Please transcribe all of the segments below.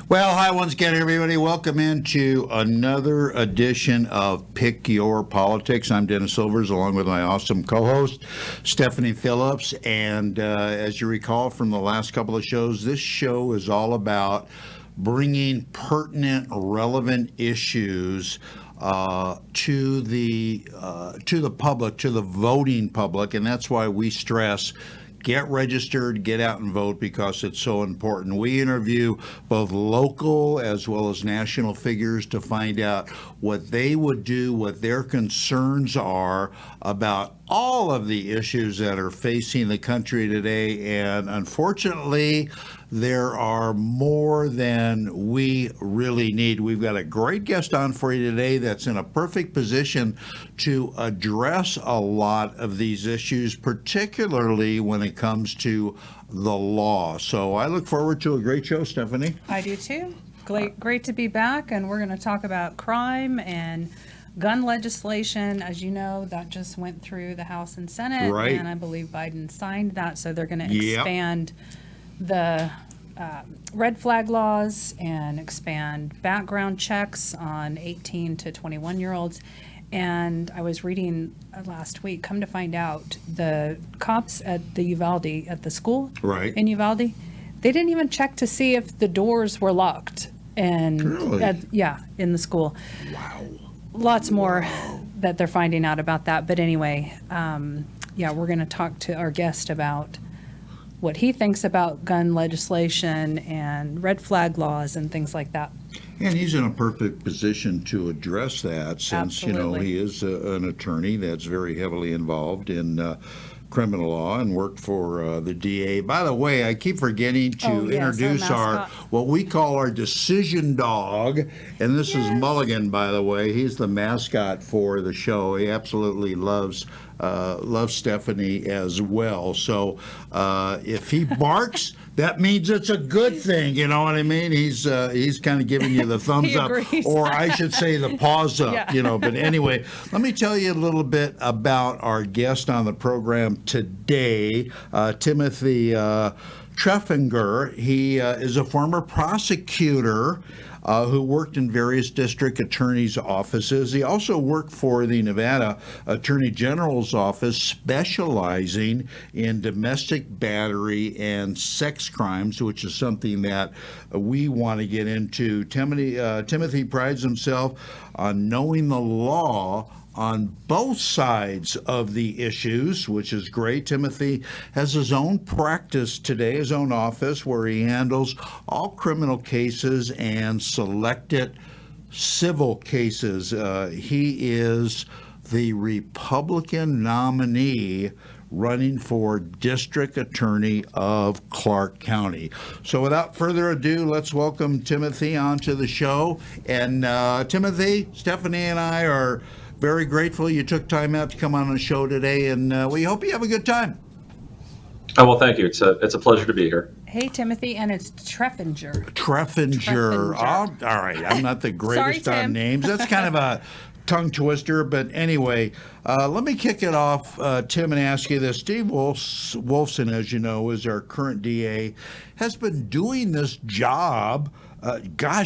Well, hi once again, everybody. Welcome into another edition of Pick Your Politics. I'm Dennis Silvers, along with my awesome co-host, Stephanie Phillips. And as you recall from the last couple of shows, this show is all about bringing pertinent, relevant issues to the public, to the voting public, and that's why we stress get registered, get out and vote because it's so important. We interview both local as well as national figures to find out what they would do, what their concerns are about all of the issues that are facing the country today. And unfortunately, there are more than we really need. We've got a great guest on for you today that's in a perfect position to address a lot of these issues, particularly when it comes to the law. So I look forward to a great show, Stephanie. I do too. Great to be back, and we're going to talk about crime and gun legislation. As you know, that just went through the House and Senate, Right. And I believe Biden signed that, so they're going to expand the red flag laws and expand background checks on 18 to 21-year-olds. And I was reading last week, come to find out, the cops at the Uvalde, at the school in Uvalde, they didn't even check to see if the doors were locked. And Really? in the school. Wow. Lots more that they're finding out about that. But anyway, we're going to talk to our guest about what he thinks about gun legislation and red flag laws and things like that. And he's in a perfect position to address that since, Absolutely. he is an attorney that's very heavily involved in criminal law and worked for the DA. By the way, I keep forgetting to introduce our what we call our decision dog, and this is Mulligan, by the way. He's the mascot for the show. He absolutely loves Stephanie as well. So if he barks, that means it's a good thing. You know what I mean? He's kind of giving you the thumbs up, or I should say the paws up. Yeah. But anyway, let me tell you a little bit about our guest on the program today, Timothy Treffinger. He is a former prosecutor who worked in various district attorneys' offices. He also worked for the Nevada Attorney General's office, specializing in domestic battery and sex crimes, which is something that we want to get into. Timothy prides himself on knowing the law on both sides of the issues, which is great. Timothy has his own practice today, his own office, where he handles all criminal cases and selected civil cases. He is the Republican nominee running for district attorney of Clark County. So without further ado, let's welcome Timothy onto the show. And Timothy, Stephanie and I are very grateful you took time out to come on the show today, and we hope you have a good time. Oh, well, thank you. It's a pleasure to be here. Hey, Timothy, and it's Treffinger. Treffinger. Oh, all right. I'm not the greatest Sorry, on Tim. names. That's kind of a tongue twister, but anyway, let me kick it off, Tim, and ask you this. Steve Wolfson, as you know, is our current DA, has been doing this job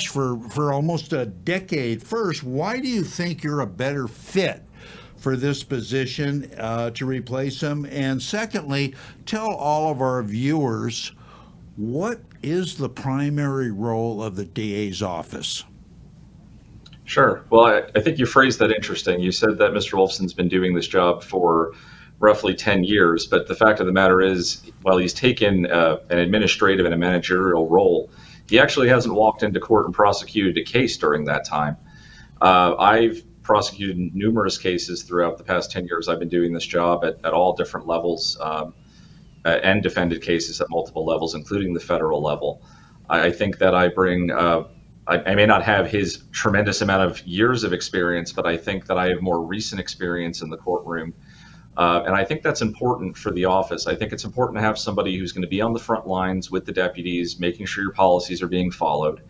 for almost a decade. First, why do you think you're a better fit for this position to replace him? And secondly, tell all of our viewers, what is the primary role of the DA's office? Sure. Well, I think you phrased that interesting. You said that Mr. Wolfson's been doing this job for roughly 10 years, but the fact of the matter is, while he's taken an administrative and a managerial role, he actually hasn't walked into court and prosecuted a case during that time. I've prosecuted numerous cases throughout the past 10 years. I've been doing this job at all different levels and defended cases at multiple levels, including the federal level. I think that I bring, I may not have his tremendous amount of years of experience, but I think that I have more recent experience in the courtroom. And I think that's important for the office. I think it's important to have somebody who's going to be on the front lines with the deputies, making sure your policies are being followed.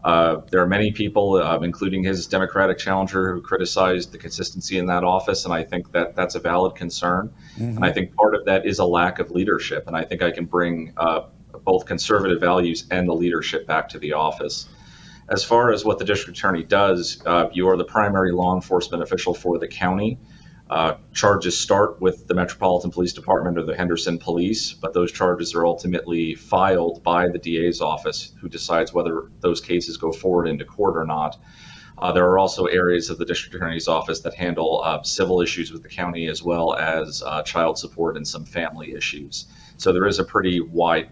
There are many people, including his Democratic challenger, who criticized the consistency in that office, and I think that that's a valid concern. Mm-hmm. And I think part of that is a lack of leadership, and I think I can bring both conservative values and the leadership back to the office. As far as what the district attorney does, you are the primary law enforcement official for the county. Charges start with the Metropolitan Police Department or the Henderson Police, but those charges are ultimately filed by the DA's office, who decides whether those cases go forward into court or not. There are also areas of the district attorney's office that handle civil issues with the county, as well as child support and some family issues. So there is a pretty wide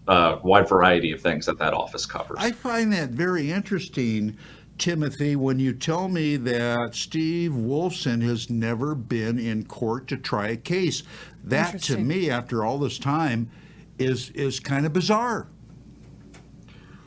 variety of things that office covers. I find that very interesting, Timothy, when you tell me that Steve Wolfson has never been in court to try a case. That, to me, after all this time, is kind of bizarre.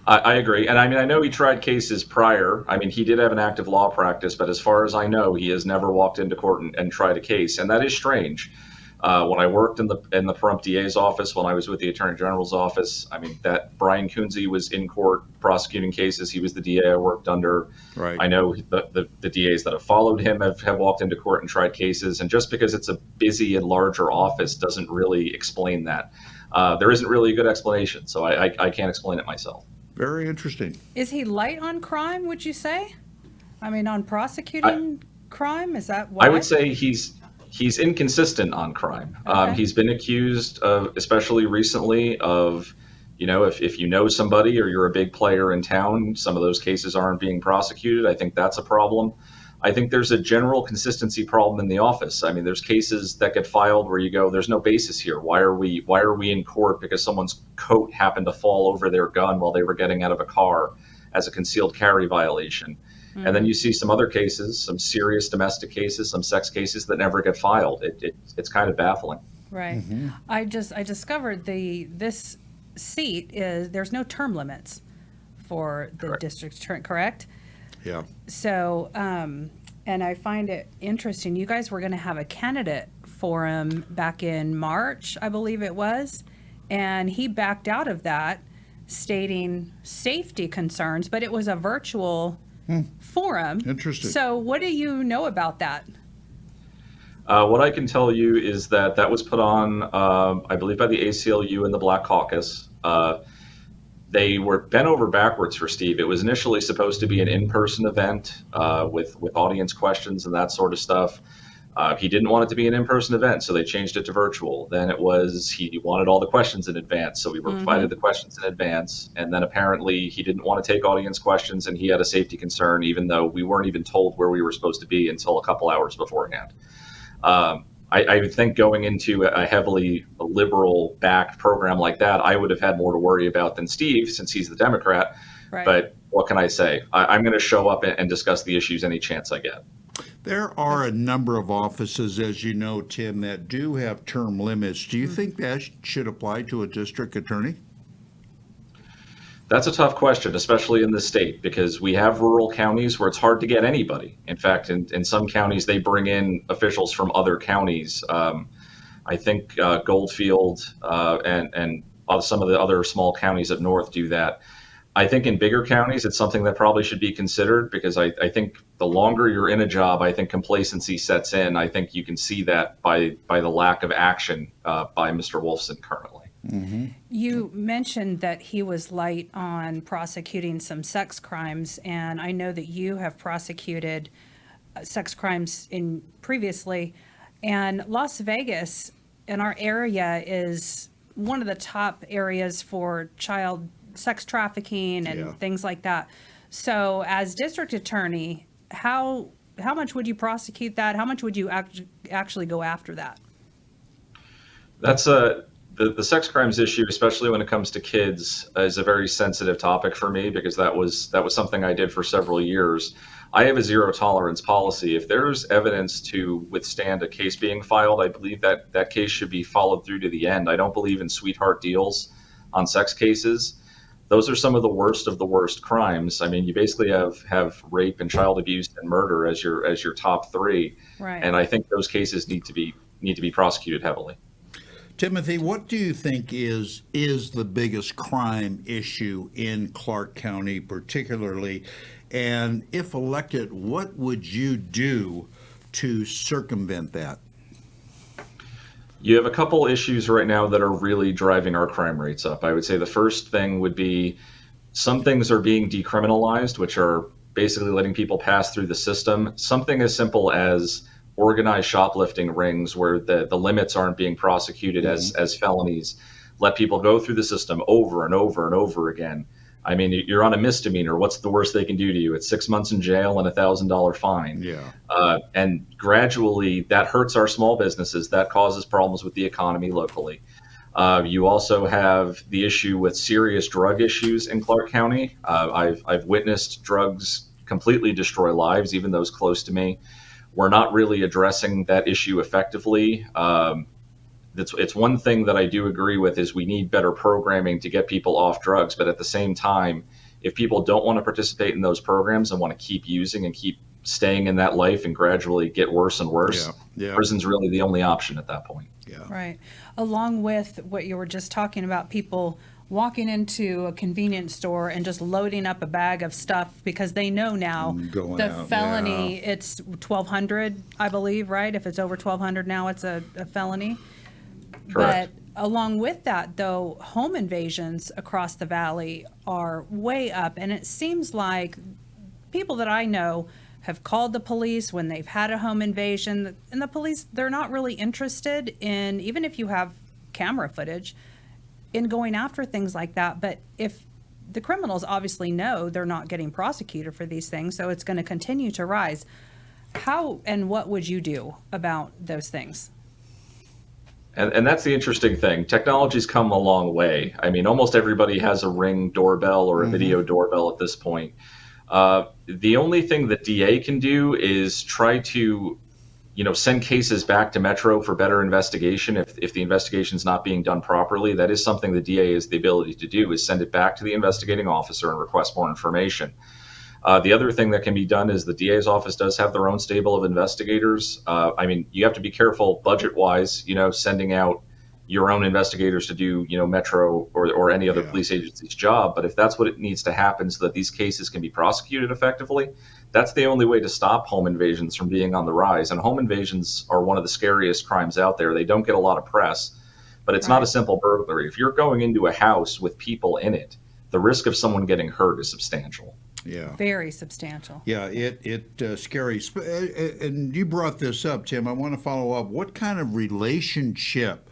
I agree. And I mean, I know he tried cases prior. I mean, he did have an active law practice, but as far as I know, he has never walked into court and tried a case. And that is strange. When I worked in the Pahrump DA's office, when I was with the Attorney General's office, I mean, that Brian Coonsey was in court prosecuting cases. He was the DA I worked under. Right. I know the DAs that have followed him have walked into court and tried cases. And just because it's a busy and larger office doesn't really explain that. There isn't really a good explanation, so I can't explain it myself. Very interesting. Is he light on crime, would you say? I mean, on prosecuting crime? Is that why? I would say he's inconsistent on crime. Okay. He's been accused of, especially recently, of, if you know somebody or you're a big player in town, some of those cases aren't being prosecuted. I think that's a problem. I think there's a general consistency problem in the office. I mean, there's cases that get filed where you go, there's no basis here. Why are we in court because someone's coat happened to fall over their gun while they were getting out of a car as a concealed carry violation? Mm-hmm. And then you see some other cases, some serious domestic cases, some sex cases that never get filed. It's kind of baffling. Right. Mm-hmm. I discovered this seat there's no term limits for the district attorney, correct? Yeah. So, and I find it interesting. You guys were going to have a candidate forum back in March, I believe it was, and he backed out of that, stating safety concerns, but it was a virtual forum. Interesting. So what do you know about that? What I can tell you is that was put on, I believe, by the ACLU and the Black Caucus. They were bent over backwards for Steve. It was initially supposed to be an in-person event with audience questions and that sort of stuff. He didn't want it to be an in-person event, so they changed it to virtual. Then it was he wanted all the questions in advance, so we were provided the questions in advance. And then apparently he didn't want to take audience questions, and he had a safety concern, even though we weren't even told where we were supposed to be until a couple hours beforehand. I think going into a heavily liberal-backed program like that, I would have had more to worry about than Steve, since he's the Democrat. Right. But what can I say? I'm going to show up and discuss the issues any chance I get. There are a number of offices, as you know, Tim, that do have term limits. Do you think that should apply to a district attorney? That's a tough question, especially in this state, because we have rural counties where it's hard to get anybody. In fact, in some counties, they bring in officials from other counties. I think Goldfield and some of the other small counties up north do that. I think in bigger counties, it's something that probably should be considered, because I think the longer you're in a job, I think complacency sets in. I think you can see that by the lack of action by Mr. Wolfson currently. Mm-hmm. You mentioned that he was light on prosecuting some sex crimes, and I know that you have prosecuted sex crimes previously. And Las Vegas, in our area, is one of the top areas for child sex trafficking and things like that. So, as district attorney, how much would you prosecute that? How much would you actually go after that? That's the sex crimes issue, especially when it comes to kids, is a very sensitive topic for me, because that was something I did for several years. I have a zero tolerance policy. If there's evidence to withstand a case being filed, I believe that case should be followed through to the end. I don't believe in sweetheart deals on sex cases. Those are some of the worst crimes. I mean, you basically have rape and child abuse and murder as your top three. Right. And I think those cases need to be prosecuted heavily. Timothy, what do you think is the biggest crime issue in Clark County particularly? And if elected, what would you do to circumvent that? You have a couple issues right now that are really driving our crime rates up. I would say the first thing would be Some things are being decriminalized, which are basically letting people pass through the system. Something as simple as organized shoplifting rings where the limits aren't being prosecuted as felonies, let people go through the system over and over and over again. I mean, you're on a misdemeanor. What's the worst they can do to you? It's 6 months in jail and $1,000 fine. Yeah. And gradually, that hurts our small businesses. That causes problems with the economy locally. You also have the issue with serious drug issues in Clark County. I've witnessed drugs completely destroy lives, even those close to me. We're not really addressing that issue effectively. It's one thing that I do agree with is we need better programming to get people off drugs. But at the same time, if people don't want to participate in those programs and want to keep using and keep staying in that life and gradually get worse and worse, prison's really the only option at that point. Yeah. Right. Along with what you were just talking about, people walking into a convenience store and just loading up a bag of stuff because they know now Going the out, felony, it's 1,200, I believe, right? If it's over 1,200 now, it's a felony. Correct. But along with that, though, home invasions across the valley are way up. And it seems like people that I know have called the police when they've had a home invasion. And the police, they're not really interested in, even if you have camera footage, in going after things like that. But if the criminals obviously know they're not getting prosecuted for these things, so it's going to continue to rise. How and what would you do about those things? And that's the interesting thing. Technology's come a long way. I mean, almost everybody has a Ring doorbell or a video doorbell at this point. The only thing the DA can do is try to, send cases back to Metro for better investigation. If the investigation's not being done properly, that is something the DA has the ability to do, is send it back to the investigating officer and request more information. The other thing that can be done is the DA's office does have their own stable of investigators. I mean, you have to be careful budget-wise, sending out your own investigators to do, Metro or any other police agency's job. But if that's what it needs to happen so that these cases can be prosecuted effectively, that's the only way to stop home invasions from being on the rise. And home invasions are one of the scariest crimes out there. They don't get a lot of press, but it's not a simple burglary. If you're going into a house with people in it, the risk of someone getting hurt is substantial. Yeah. Very substantial. Yeah, scary. And you brought this up, Tim. I want to follow up. What kind of relationship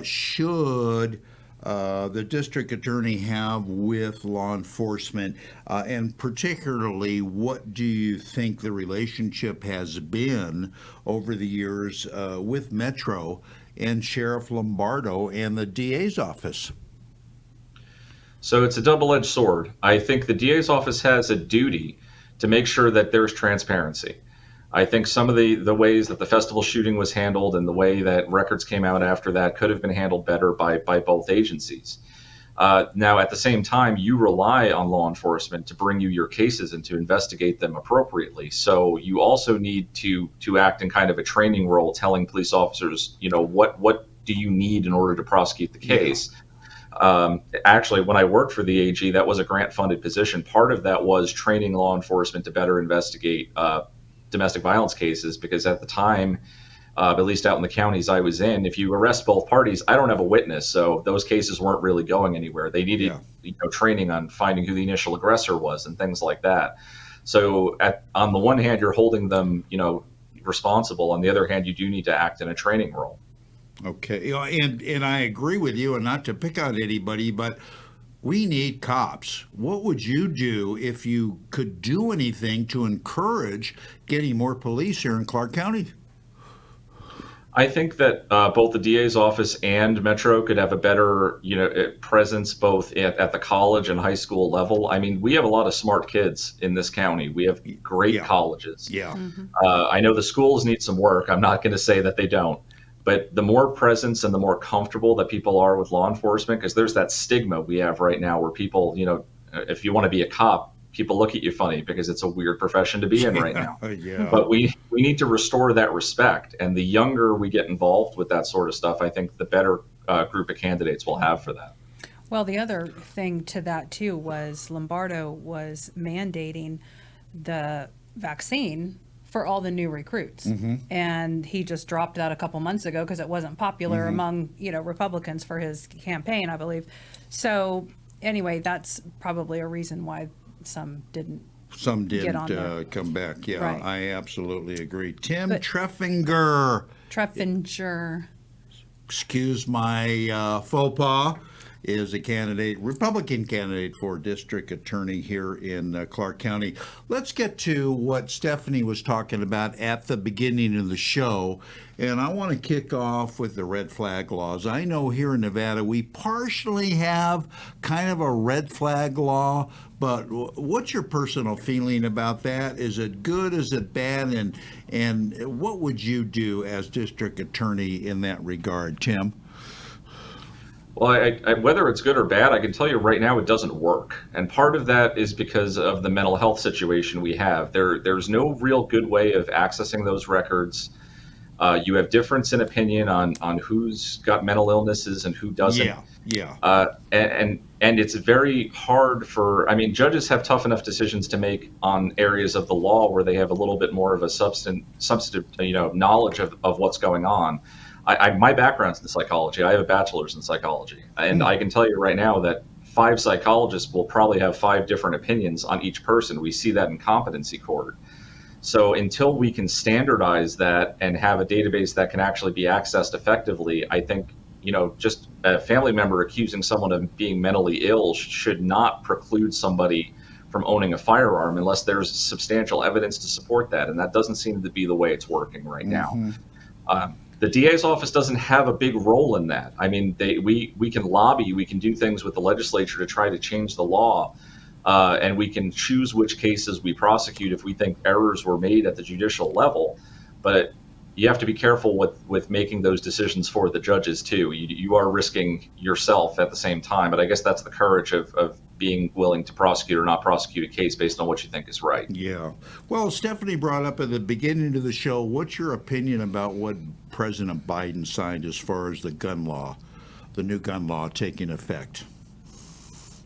should the district attorney have with law enforcement? And particularly, what do you think the relationship has been over the years with Metro and Sheriff Lombardo and the DA's office? So it's a double-edged sword. I think the DA's office has a duty to make sure that there's transparency. I think some of the ways that the festival shooting was handled and the way that records came out after that could have been handled better by both agencies. Now, at the same time, you rely on law enforcement to bring you your cases and to investigate them appropriately. So you also need to act in kind of a training role, telling police officers, what do you need in order to prosecute the case? Yeah. Actually, when I worked for the AG, that was a grant-funded position. Part of that was training law enforcement to better investigate domestic violence cases, because at the time, at least out in the counties I was in, if you arrest both parties, I don't have a witness, so those cases weren't really going anywhere. They needed training on finding who the initial aggressor was and things like that. So on the one hand, you're holding them, responsible. On the other hand, you do need to act in a training role. Okay, and I agree with you, and not to pick on anybody, but we need cops. What would you do if you could do anything to encourage getting more police here in Clark County? I think that both the DA's office and Metro could have a better, presence both at the college and high school level. I mean, we have a lot of smart kids in this county. We have great colleges. Yeah. I know the schools need some work. I'm not going to say that they don't. But the more presence and the more comfortable that people are with law enforcement, because there's that stigma we have right now where people, if you want to be a cop, people look at you funny because it's a weird profession to be in right now. But we need to restore that respect. And the younger we get involved with that sort of stuff, I think the better group of candidates we'll have for that. Well, the other thing to that, too, was Lombardo was mandating the vaccine for all the new recruits. And he just dropped that a couple months ago because it wasn't popular among, Republicans for his campaign, I believe. So anyway, that's probably a reason why some didn't. Some Get on didn't there. come back. Yeah, Right. I absolutely agree. Tim But- Treffinger, Treffinger. excuse my faux pas, is a candidate, Republican candidate for district attorney here in Clark County. Let's get to what Stephanie was talking about at the beginning of the show. And I want to kick off with the red flag laws. I know here in Nevada we partially have kind of a red flag law, but what's your personal feeling about that? Is it good? Is it bad? And what would you do as district attorney in that regard, Tim? Well, whether it's good or bad, I can tell you right now it doesn't work. And part of that is because of the mental health situation we have. There's no real good way of accessing those records. You have difference in opinion on who's got mental illnesses and who doesn't. Yeah. And it's very hard for, I mean, judges have tough enough decisions to make on areas of the law where they have a little bit more of a substantive, knowledge of what's going on. My background's in psychology. I have a bachelor's in psychology. And I can tell you right now that 5 psychologists will probably have 5 different opinions on each person. We see that in competency court. So until we can standardize that and have a database that can actually be accessed effectively, I think, just a family member accusing someone of being mentally ill should not preclude somebody from owning a firearm unless there's substantial evidence to support that. And that doesn't seem to be the way it's working right now. The DA's office doesn't have a big role in that. I mean, we can lobby, we can do things with the legislature to try to change the law, and we can choose which cases we prosecute if we think errors were made at the judicial level. But you have to be careful with making those decisions for the judges too. You are risking yourself at the same time. But I guess that's the courage of being willing to prosecute or not prosecute a case based on what you think is right. Yeah. Well, Stephanie brought up at the beginning of the show, what's your opinion about what President Biden signed as far as the gun law, the new gun law taking effect?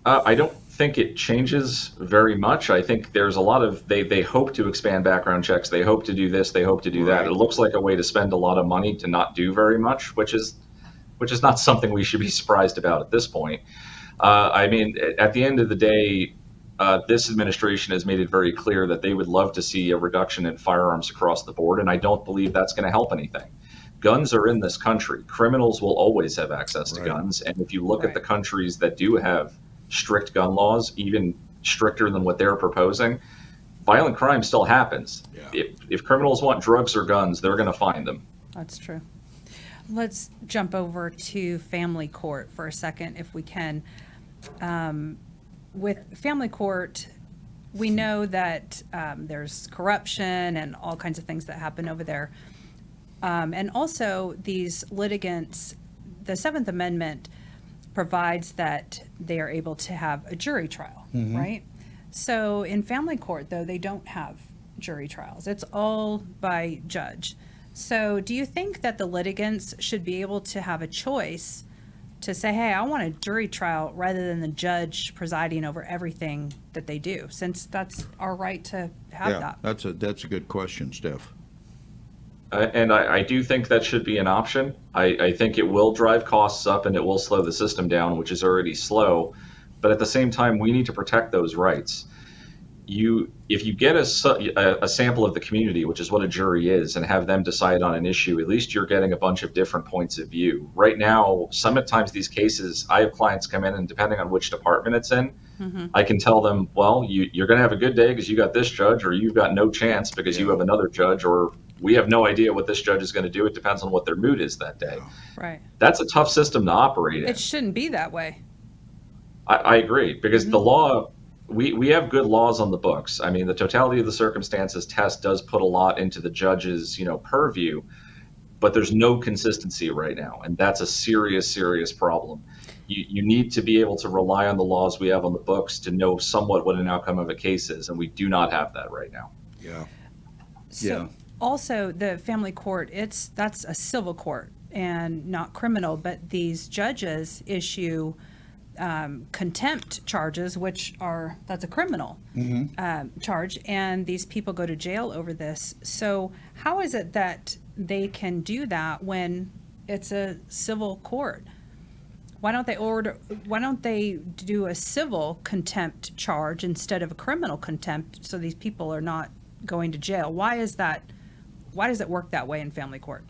I don't think it changes very much. I think there's a lot of, they hope to expand background checks. They hope to do this. They hope to do that. Right. It looks like a way to spend a lot of money to not do very much, which is not something we should be surprised about at this point. I mean, at the end of the day, this administration has made it very clear that they would love to see a reduction in firearms across the board, and I don't believe that's going to help anything. Guns are in this country. Criminals will always have access to guns, and if you look at the countries that do have strict gun laws, even stricter than what they're proposing, violent crime still happens. Yeah. If criminals want drugs or guns, they're going to find them. That's true. Let's jump over to family court for a second, if we can. With family court, we know that there's corruption and all kinds of things that happen over there. And also these litigants, the Seventh Amendment provides that they are able to have a jury trial, right? So in family court, though, they don't have jury trials. It's all by judge. So do you think that the litigants should be able to have a choice to say, hey, I want a jury trial rather than the judge presiding over everything that they do, since that's our right to have that? That's a good question, Steph. And I do think that should be an option. I think it will drive costs up and it will slow the system down, which is already slow. But at the same time, we need to protect those rights. If you get a sample of the community, which is what a jury is, and have them decide on an issue, at least you're getting a bunch of different points of view. Right now, sometimes these cases, I have clients come in, and depending on which department it's in, I can tell them, well, you're going to have a good day because you got this judge, or you've got no chance because you have another judge, or we have no idea what this judge is going to do. It depends on what their mood is that day. Right. That's a tough system to operate in. It shouldn't be that way. I agree, because the law, we have good laws on the books. I mean, the totality of the circumstances test does put a lot into the judge's, purview, but there's no consistency right now, and that's a serious, serious problem. You need to be able to rely on the laws we have on the books to know somewhat what an outcome of a case is, and we do not have that right now. Yeah. So also the family court, that's a civil court and not criminal, but these judges issue contempt charges, that's a criminal charge, and these people go to jail over this. So how is it that they can do that when it's a civil court? Why don't they do a civil contempt charge instead of a criminal contempt so these people are not going to jail? Why is that? Why does it work that way in family court?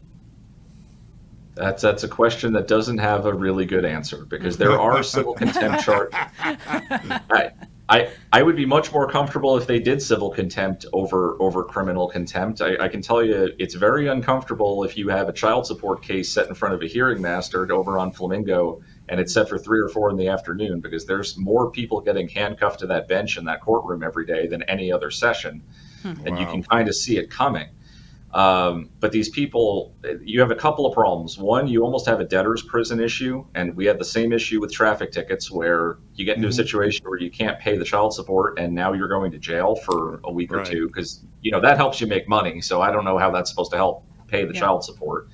That's a question that doesn't have a really good answer because there are civil contempt charges. I would be much more comfortable if they did civil contempt over criminal contempt. I can tell you it's very uncomfortable if you have a child support case set in front of a hearing master over on Flamingo and it's set for 3 or 4 in the afternoon because there's more people getting handcuffed to that bench in that courtroom every day than any other session. And you can kind of see it coming. But these people, you have a couple of problems. One, you almost have a debtor's prison issue, and we had the same issue with traffic tickets where you get into a situation where you can't pay the child support, and now you're going to jail for a week or two because that helps you make money. So I don't know how that's supposed to help pay the child support.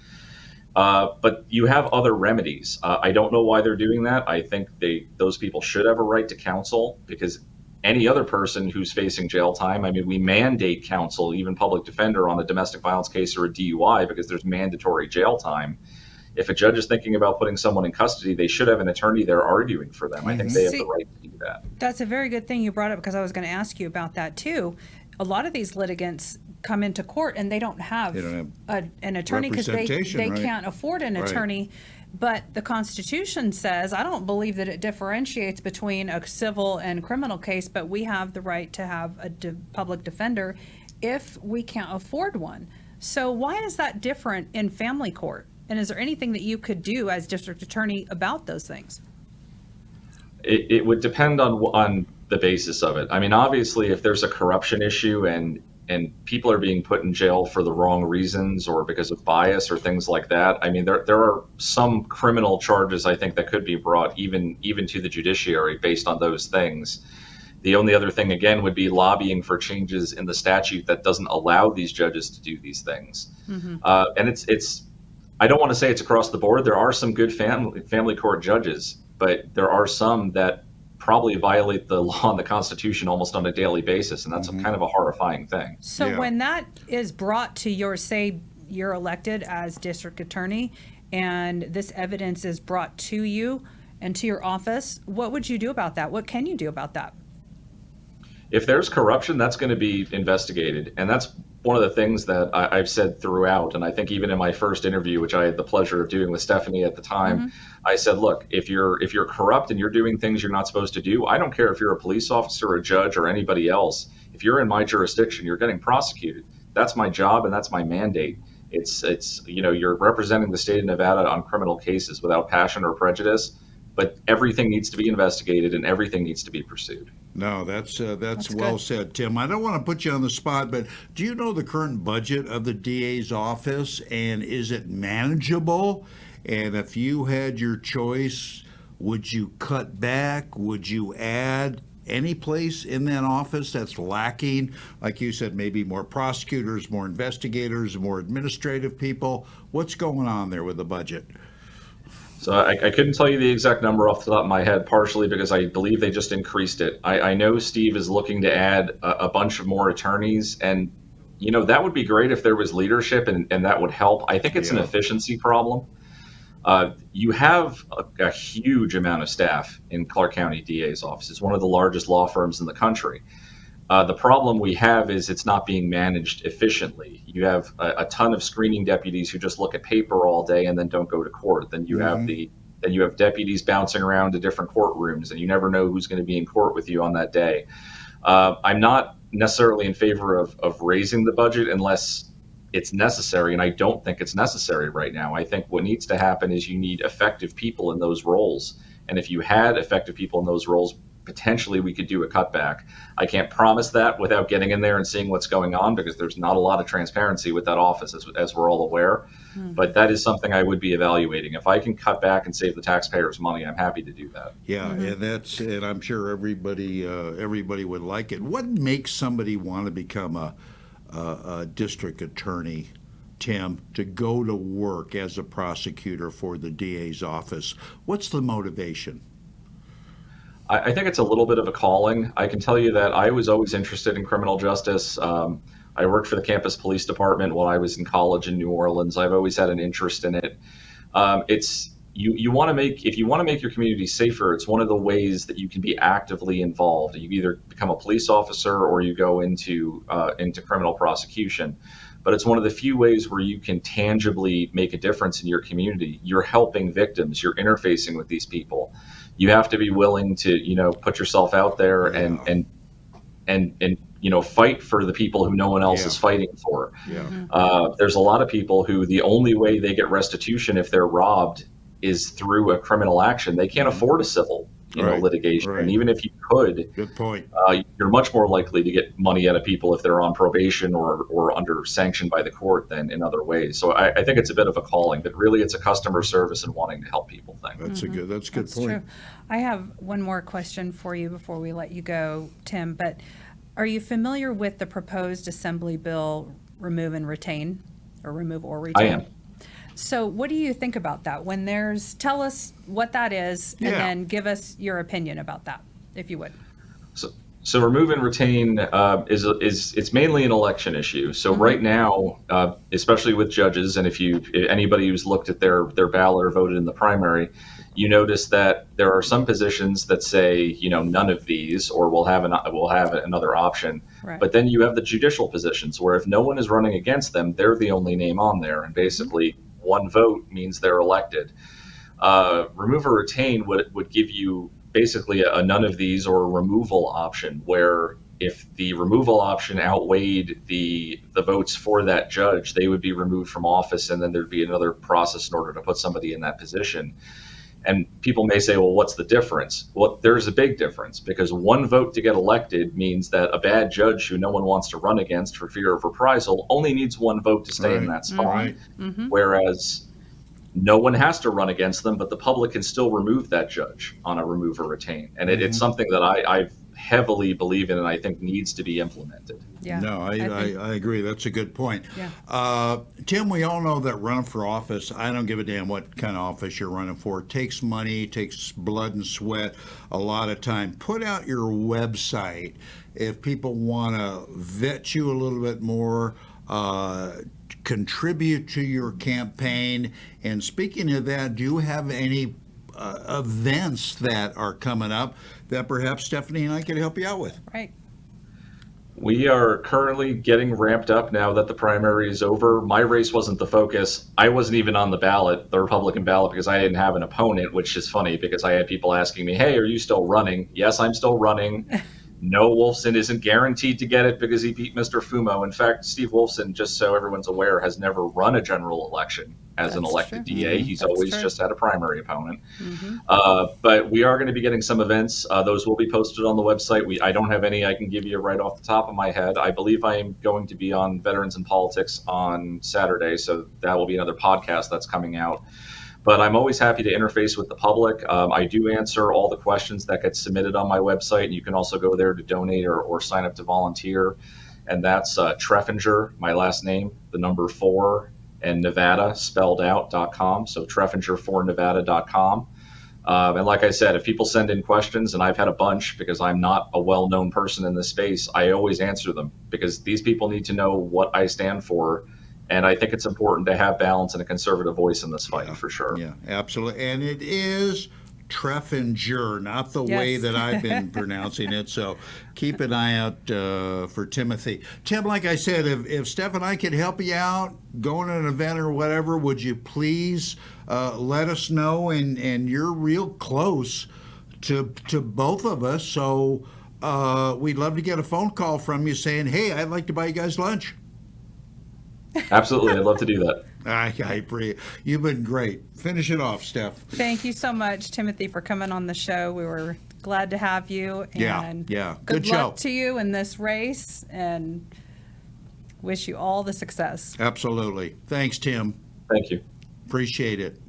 But you have other remedies. I don't know why they're doing that. I think those people should have a right to counsel because any other person who's facing jail time, I mean, we mandate counsel, even public defender on a domestic violence case or a DUI because there's mandatory jail time. If a judge is thinking about putting someone in custody, they should have an attorney there arguing for them. I think they have the right to do that. That's a very good thing you brought up because I was going to ask you about that too. A lot of these litigants come into court and they don't have an attorney because they can't afford an attorney. But the Constitution says, I don't believe that it differentiates between a civil and criminal case, but we have the right to have a public defender if we can't afford one. So why is that different in family court? And is there anything that you could do as district attorney about those things? It would depend on the basis of it. I mean, obviously, if there's a corruption issue and people are being put in jail for the wrong reasons or because of bias or things like that, I mean, there are some criminal charges I think that could be brought even to the judiciary based on those things. The only other thing, again, would be lobbying for changes in the statute that doesn't allow these judges to do these things. And it's I don't want to say it's across the board. There are some good family court judges, but there are some that probably violate the law and the Constitution almost on a daily basis, and that's kind of a horrifying thing. So when that is brought to say you're elected as district attorney, and this evidence is brought to you and to your office, what would you do about that? What can you do about that? If there's corruption, that's going to be investigated, and that's one of the things that I've said throughout, and I think even in my first interview, which I had the pleasure of doing with Stephanie at the time, I said, look, if you're corrupt and you're doing things you're not supposed to do, I don't care if you're a police officer, a judge, or anybody else. If you're in my jurisdiction, you're getting prosecuted. That's my job and that's my mandate. It's you're representing the state of Nevada on criminal cases without passion or prejudice, but everything needs to be investigated and everything needs to be pursued. No, that's well said, Tim. I don't want to put you on the spot, but do you know the current budget of the DA's office, and is it manageable? And if you had your choice, would you cut back? Would you add any place in that office that's lacking? Like you said, maybe more prosecutors, more investigators, more administrative people. What's going on there with the budget? So I couldn't tell you the exact number off the top of my head, partially because I believe they just increased it. I know Steve is looking to add a bunch of more attorneys, and that would be great if there was leadership and that would help. I think it's an efficiency problem. You have a huge amount of staff in Clark County DA's office. It's one of the largest law firms in the country. The problem we have is it's not being managed efficiently. You have a ton of screening deputies who just look at paper all day and then don't go to court. Then you have deputies bouncing around to different courtrooms, and you never know who's going to be in court with you on that day. I'm not necessarily in favor of raising the budget unless it's necessary, and I don't think it's necessary right now. I think what needs to happen is you need effective people in those roles. And if you had effective people in those roles, potentially we could do a cutback. I can't promise that without getting in there and seeing what's going on because there's not a lot of transparency with that office, as we're all aware. But that is something I would be evaluating. If I can cut back and save the taxpayers money, I'm happy to do that. Yeah, and I'm sure everybody would like it. What makes somebody want to become a district attorney, Tim, to go to work as a prosecutor for the DA's office? What's the motivation? I think it's a little bit of a calling. I can tell you that I was always interested in criminal justice. I worked for the campus police department while I was in college in New Orleans. I've always had an interest in it. It's you want to make if you want to make your community safer, it's one of the ways that you can be actively involved. You either become a police officer or you go into criminal prosecution. But it's one of the few ways where you can tangibly make a difference in your community. You're helping victims. You're interfacing with these people. You have to be willing to, put yourself out there Yeah. and fight for the people who no one else Yeah. is fighting for. Yeah. There's a lot of people who the only way they get restitution if they're robbed is through a criminal action. They can't afford a civil Right. litigation. Right. And even if you could, Good point. you're much more likely to get money out of people if they're on probation or under sanction by the court than in other ways. So I think it's a bit of a calling, but really it's a customer service and wanting to help people thing. That's a good That's point. true. I have one more question for you before we let you go, Tim, but are you familiar with the proposed Assembly bill remove and retain, or remove or retain? I am. So what do you think about that? Tell us what that is, and Yeah. then give us your opinion about that, if you would. So remove and retain it's mainly an election issue. So right now, especially with judges, and if anybody who's looked at their ballot or voted in the primary, you notice that there are some positions that say none of these, or we'll have another option. Right. But then you have the judicial positions where if no one is running against them, they're the only name on there, and basically one vote means they're elected. Remove or retain would give you basically a none of these or a removal option, where if the removal option outweighed the votes for that judge, they would be removed from office, and then there'd be another process in order to put somebody in that position. And people may say, well, what's the difference? Well, there's a big difference, because one vote to get elected means that a bad judge who no one wants to run against for fear of reprisal only needs one vote to stay in that spot. Right. Whereas no one has to run against them, but the public can still remove that judge on a remove or retain. And it's something that I heavily believe in and I think needs to be implemented. Yeah. No, I agree. That's a good point. Yeah. Tim, we all know that running for office, I don't give a damn what kind of office you're running for. It takes money, it takes blood and sweat, a lot of time. Put out your website if people want to vet you a little bit more, contribute to your campaign. And speaking of that, do you have any events that are coming up that perhaps Stephanie and I could help you out with? Right. We are currently getting ramped up now that the primary is over. My race wasn't the focus. I wasn't even on the ballot, the Republican ballot, because I didn't have an opponent, which is funny because I had people asking me, hey, are you still running? Yes, I'm still running. No, Wolfson isn't guaranteed to get it because he beat Mr. Fumo. In fact, Steve Wolfson, just so everyone's aware, has never run a general election as an That's elected true. DA. He's That's always true. just had a primary opponent. But we are going to be getting some events. Those will be posted on the website. I don't have any I can give you right off the top of my head. I believe I am going to be on Veterans in Politics on Saturday, so that will be another podcast that's coming out. But I'm always happy to interface with the public. I do answer all the questions that get submitted on my website, and you can also go there to donate or sign up to volunteer. And that's Treffinger, my last name, the number 4, and Nevada spelled out.com. So Treffinger4Nevada.com. And like I said, if people send in questions, and I've had a bunch because I'm not a well-known person in this space, I always answer them because these people need to know what I stand for. And I think it's important to have balance and a conservative voice in this fight, for sure. Yeah, absolutely. And it is Treffinger, not the way Yes. that I've been pronouncing it. So keep an eye out for Timothy. Tim, like I said, if Steph and I could help you out, going to an event or whatever, would you please let us know? And you're real close to both of us. So we'd love to get a phone call from you saying, hey, I'd like to buy you guys lunch. Absolutely. I'd love to do that. I appreciate. You've been great. Finish it off, Steph. Thank you so much, Timothy, for coming on the show. We were glad to have you. And yeah. Good Good luck show. to you in this race, and wish you all the success. Absolutely. Thanks, Tim. Thank you. Appreciate it.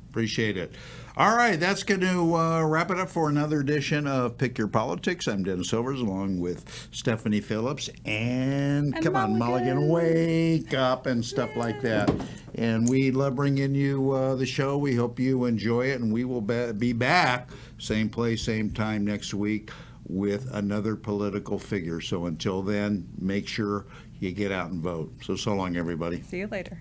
All right, that's going to wrap it up for another edition of Pick Your Politics. I'm Dennis Silvers, along with Stephanie Phillips and come on, Mulligan, wake up and stuff like that. And we love bringing you the show. We hope you enjoy it, and we will be back same place, same time next week with another political figure. So until then, make sure you get out and vote. So long, everybody. See you later.